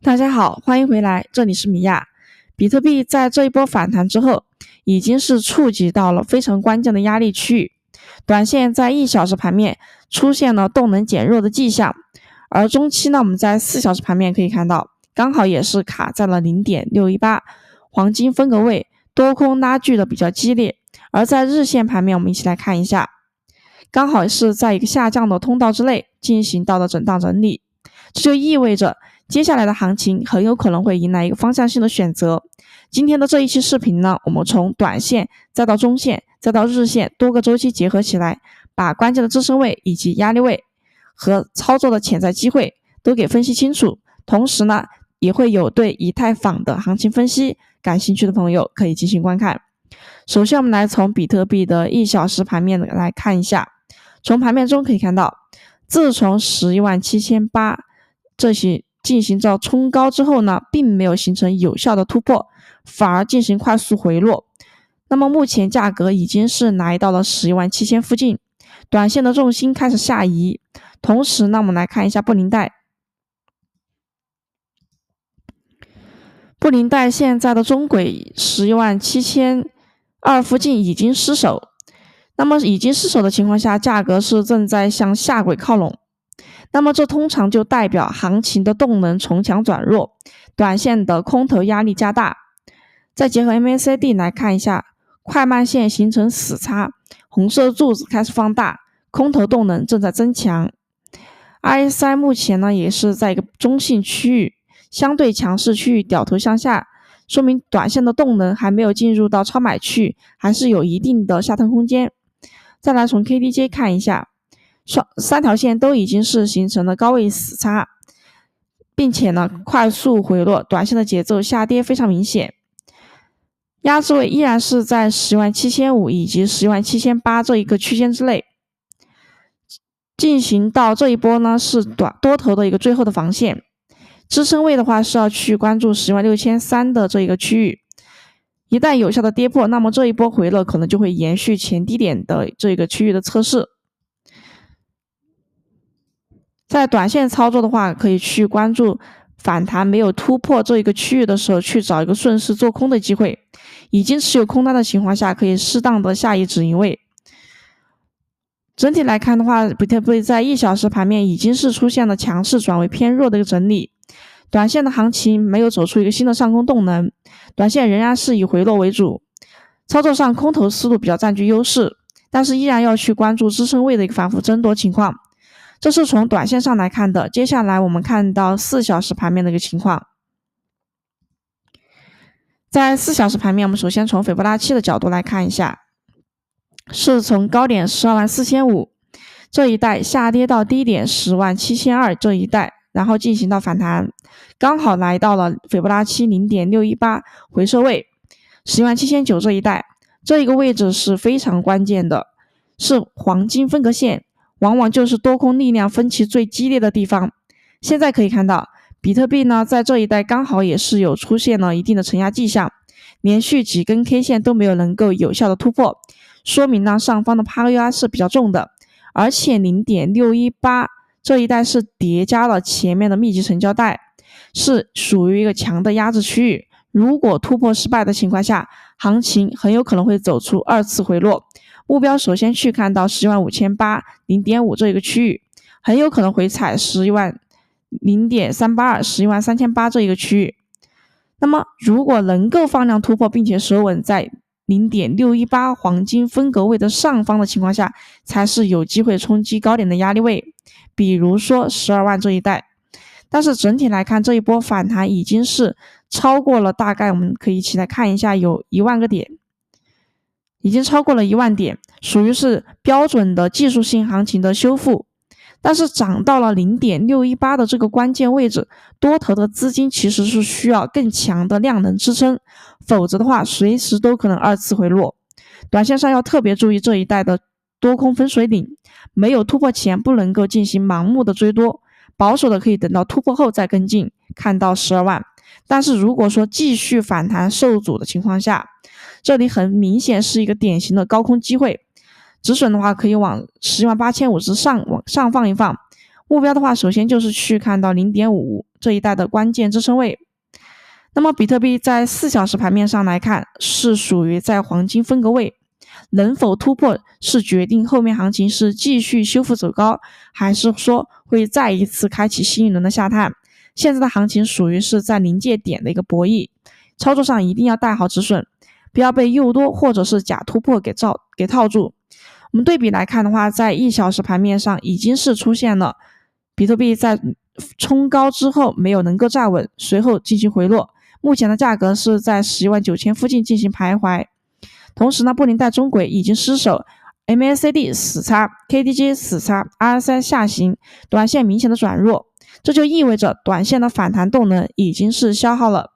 大家好，欢迎回来，这里是米娅。比特币在这一波反弹之后，已经是触及到了非常关键的压力区域，短线在1小时盘面出现了动能减弱的迹象，而中期呢，我们在4小时盘面可以看到，刚好也是卡在了0.618黄金分隔位，多空拉锯的比较激烈。而在日线盘面，我们一起来看一下，刚好是在一个下降的通道之内进行到了震荡整理，这就意味着接下来的行情很有可能会迎来一个方向性的选择。今天的这一期视频呢，我们从短线再到中线再到日线多个周期结合起来，把关键的支撑位以及压力位和操作的潜在机会都给分析清楚。同时呢，也会有对以太坊的行情分析感兴趣的朋友可以进行观看。首先我们来从比特币的1小时盘面来看一下，从盘面中可以看到，自从117800这些进行到冲高之后呢，并没有形成有效的突破，反而进行快速回落。那么目前价格已经是来到了110,000附近，短线的重心开始下移。同时呢，我们来看一下布林带，布林带现在的中轨117,200附近已经失守，那么已经失守的情况下，价格是正在向下轨靠拢，那么这通常就代表行情的动能从强转弱，短线的空头压力加大。再结合 MACD 来看一下，快慢线形成死叉，红色柱子开始放大，空头动能正在增强。RSI 目前呢也是在一个中性区域，相对强势区域掉头向下，说明短线的动能还没有进入到超买区，还是有一定的下探空间。再来从 KDJ 看一下，三条线都已经是形成了高位死叉，并且呢快速回落，短线的节奏下跌非常明显。压制位依然是在107,500以及117,800这一个区间之内。进行到这一波呢是多头的一个最后的防线，支撑位的话是要去关注16300的这一个区域。一旦有效的跌破，那么这一波回落可能就会延续前低点的这个区域的测试。在短线操作的话，可以去关注反弹没有突破这一个区域的时候，去找一个顺势做空的机会。已经持有空单的情况下，可以适当的下移止盈位。整体来看的话，比特币在1小时盘面已经是出现了强势转为偏弱的一个整理，短线的行情没有走出一个新的上攻动能，短线仍然是以回落为主，操作上空头思路比较占据优势，但是依然要去关注支撑位的一个反复争夺情况。这是从短线上来看的。接下来我们看到4小时盘面的一个情况。在4小时盘面，我们首先从斐波那契的角度来看一下，是从高点124,500这一带下跌到低点107,200这一带，然后进行到反弹，刚好来到了斐波那契0.618回撤位117,900这一带，这一个位置是非常关键的，是黄金分隔线，往往就是多空力量分歧最激烈的地方。现在可以看到，比特币呢在这一带刚好也是有出现了一定的承压迹象，连续几根 K 线都没有能够有效的突破，说明呢上方的抛压是比较重的，而且0.618这一带是叠加了前面的密集成交带，是属于一个强的压制区域。如果突破失败的情况下，行情很有可能会走出2次回落。目标首先去看到115,800 0.5这一个区域，很有可能回踩0.382 113,800这一个区域。那么如果能够放量突破并且守稳在0.618黄金分隔位的上方的情况下，才是有机会冲击高点的压力位，比如说12万这一带。但是整体来看，这一波反弹已经是超过了，大概我们可以一起来看一下，有1万个点，已经超过了1万点，属于是标准的技术性行情的修复。但是涨到了0.618的这个关键位置，多头的资金其实是需要更强的量能支撑，否则的话随时都可能2次回落。短线上要特别注意这一带的多空分水岭，没有突破前不能够进行盲目的追多，保守的可以等到突破后再跟进，看到12万。但是如果说继续反弹受阻的情况下，这里很明显是一个典型的高空机会，止损的话可以往108,500之上往上放一放，目标的话，首先就是去看到 0.5 这一带的关键支撑位。那么比特币在4小时盘面上来看，是属于在黄金分隔位，能否突破是决定后面行情是继续修复走高，还是说会再一次开启新一轮的下探。现在的行情属于是在临界点的一个博弈，操作上一定要带好止损，不要被诱多或者是假突破给套住。我们对比来看的话，在1小时盘面上已经是出现了比特币在冲高之后没有能够站稳，随后进行回落，目前的价格是在119000附近进行徘徊。同时呢，布林带中轨已经失守， MACD 死叉， KDJ 死叉， RSI 下行，短线明显的转弱，这就意味着短线的反弹动能已经是消耗了，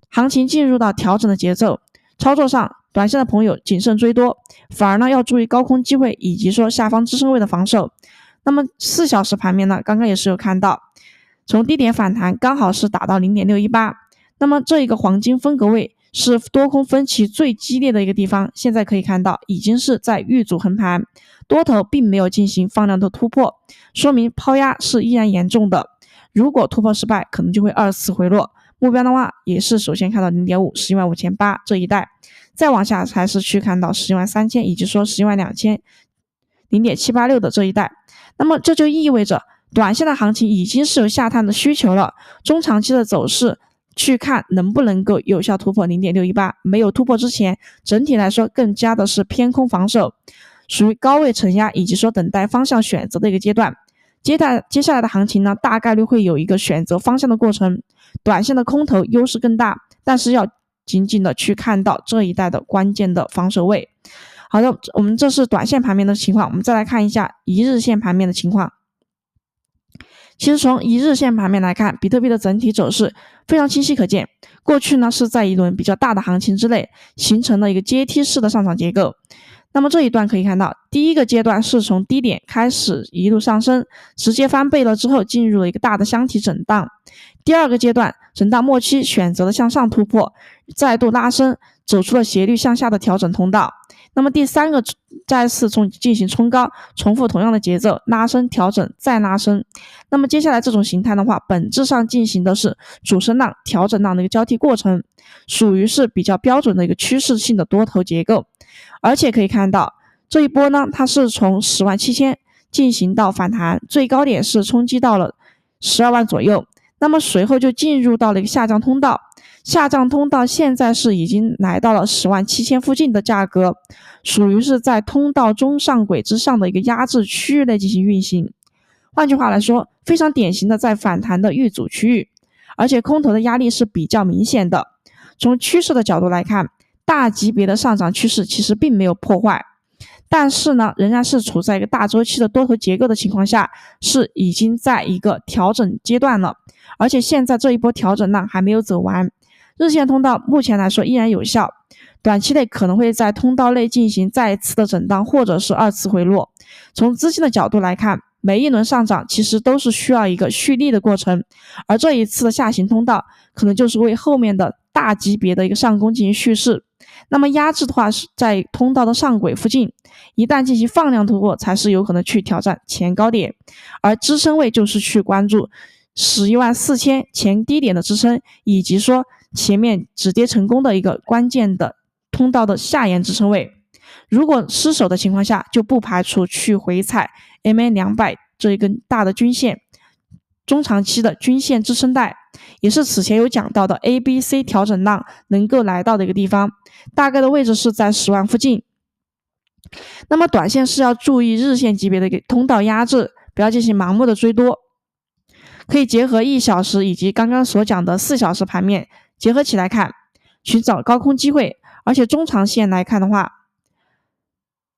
行情进入到调整的节奏。操作上，短线的朋友谨慎追多，反而呢要注意高空机会以及说下方支撑位的防守。那么4小时盘面呢，刚刚也是有看到，从低点反弹刚好是打到 0.618， 那么这一个黄金分隔位是多空分歧最激烈的一个地方，现在可以看到已经是在遇阻横盘，多头并没有进行放量的突破，说明抛压是依然严重的，如果突破失败，可能就会2次回落。目标的话也是首先看到 0.5 11800这一带，再往下才是去看到13000以及说12000 0.786 的这一带。那么这就意味着短线的行情已经是有下探的需求了，中长期的走势去看能不能够有效突破 0.618， 没有突破之前，整体来说更加的是偏空防守，属于高位承压以及说等待方向选择的一个阶段。接下来的行情呢，大概率会有一个选择方向的过程，短线的空头优势更大，但是要紧紧的去看到这一带的关键的防守位。好的，我们这是短线盘面的情况，我们再来看一下一日线盘面的情况。其实从一日线盘面来看，比特币的整体走势非常清晰可见，过去呢是在一轮比较大的行情之内形成了一个阶梯式的上涨结构。那么这一段可以看到，第一个阶段是从低点开始一路上升，直接翻倍了之后进入了一个大的箱体震荡。第二个阶段震荡末期选择了向上突破，再度拉升，走出了斜率向下的调整通道。那么第三个再次进行冲高，重复同样的节奏，拉升调整再拉升。那么接下来这种形态的话，本质上进行的是主升浪调整浪的一个交替过程，属于是比较标准的一个趋势性的多头结构。而且可以看到这一波呢，它是从107000进行到反弹，最高点是冲击到了12万左右，那么随后就进入到了一个下降通道，下降通道现在是已经来到了107000附近的价格，属于是在通道中上轨之上的一个压制区域内进行运行。换句话来说，非常典型的在反弹的遇阻区域，而且空头的压力是比较明显的。从趋势的角度来看，大级别的上涨趋势其实并没有破坏，但是呢，仍然是处在一个大周期的多头结构的情况下，是已经在一个调整阶段了，而且现在这一波调整浪还没有走完，日线通道目前来说依然有效，短期内可能会在通道内进行再次的震荡或者是2次回落。从资金的角度来看，每一轮上涨其实都是需要一个蓄力的过程，而这一次的下行通道可能就是为后面的大级别的一个上攻进行蓄势。那么压制的话是在通道的上轨附近，一旦进行放量突破才是有可能去挑战前高点，而支撑位就是去关注114000前低点的支撑，以及说前面止跌成功的一个关键的通道的下沿支撑位。如果失守的情况下，就不排除去回踩 MA200 这一根大的均线，中长期的均线支撑带，也是此前有讲到的 ABC 调整浪能够来到的一个地方，大概的位置是在10万附近。那么短线是要注意日线级别的一个通道压制，不要进行盲目的追多，可以结合1小时以及刚刚所讲的4小时盘面结合起来看，寻找高空机会。而且中长线来看的话，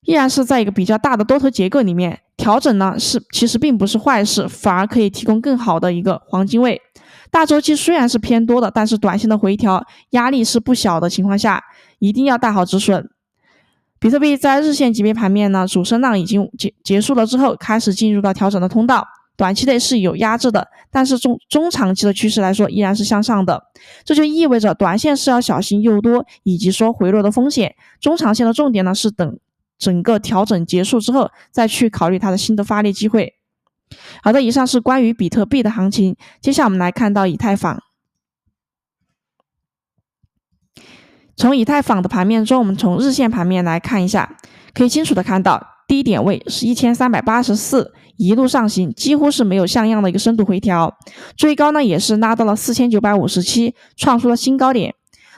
依然是在一个比较大的多头结构里面，调整呢其实并不是坏事，反而可以提供更好的一个黄金位。大周期虽然是偏多的，但是短线的回调压力是不小的情况下，一定要带好止损。比特币在日线级别盘面呢，主升浪已经结束了之后，开始进入到调整的通道，短期内是有压制的，但是中长期的趋势来说依然是向上的，这就意味着短线是要小心诱多以及说回落的风险，中长线的重点呢是等整个调整结束之后再去考虑它的新的发力机会。好的，以上是关于比特币的行情，接下来我们来看到以太坊。从以太坊的盘面中，我们从日线盘面来看一下，可以清楚的看到低点位是1384，一路上行，几乎是没有像样的一个深度回调，最高呢也是拉到了4957，创出了新高点。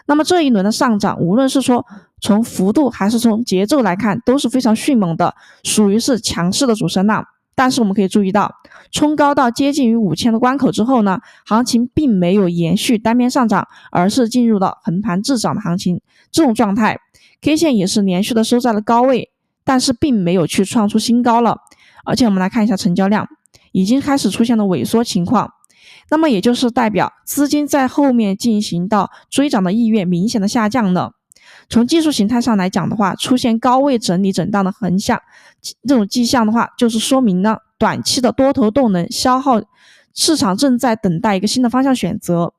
那么这一轮的上涨，无论是说从幅度还是从节奏来看，都是非常迅猛的，属于是强势的主升浪。但是我们可以注意到，冲高到接近于5000的关口之后呢，行情并没有延续单边上涨，而是进入了横盘滞涨的行情。这种状态 K 线也是连续的收在了高位，但是并没有去创出新高了。而且我们来看一下成交量，已经开始出现了萎缩情况，那么也就是代表资金在后面进行到追涨的意愿明显的下降了。从技术形态上来讲的话，出现高位整理震荡的横向，这种迹象的话，就是说明呢短期的多头动能消耗，市场正在等待一个新的方向选择。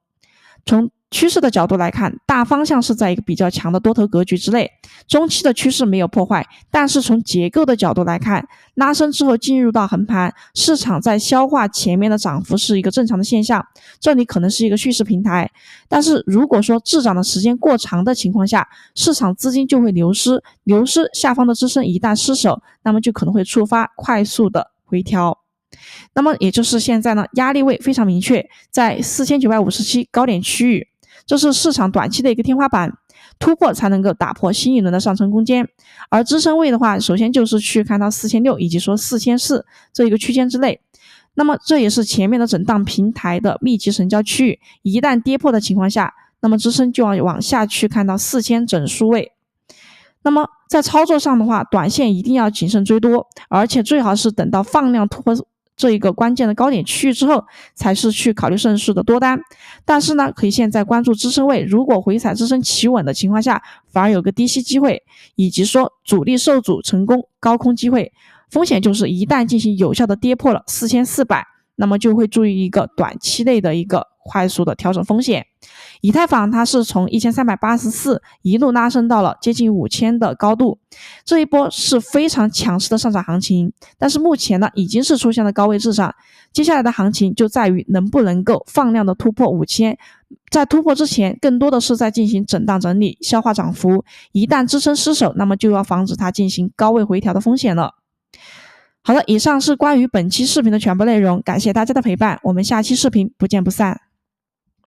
从趋势的角度来看，大方向是在一个比较强的多头格局之内，中期的趋势没有破坏，但是从结构的角度来看，拉升之后进入到横盘，市场在消化前面的涨幅是一个正常的现象，这里可能是一个蓄势平台。但是如果说滞涨的时间过长的情况下，市场资金就会流失，下方的支撑一旦失守，那么就可能会触发快速的回调。那么也就是现在呢，压力位非常明确，在4957高点区域，这是市场短期的一个天花板，突破才能够打破新一轮的上升空间。而支撑位的话，首先就是去看到4600以及说4400这一个区间之内，那么这也是前面的震荡平台的密集成交区域，一旦跌破的情况下，那么支撑就要往下去看到4000整数位。那么在操作上的话，短线一定要谨慎追多，而且最好是等到放量突破这一个关键的高点区域之后，才是去考虑顺势的多单。但是呢，可以现在关注支撑位，如果回踩支撑企稳的情况下，反而有个低吸机会，以及说主力受阻成功高空机会。风险就是一旦进行有效的跌破了4400，那么就会注意一个短期内的一个快速的调整风险。以太坊它是从1384一路拉升到了接近5000的高度，这一波是非常强势的上涨行情，但是目前呢已经是出现了高位滞涨，接下来的行情就在于能不能够放量的突破5000，在突破之前更多的是在进行震荡整理消化涨幅，一旦支撑失守，那么就要防止它进行高位回调的风险了。好的，以上是关于本期视频的全部内容，感谢大家的陪伴，我们下期视频不见不散。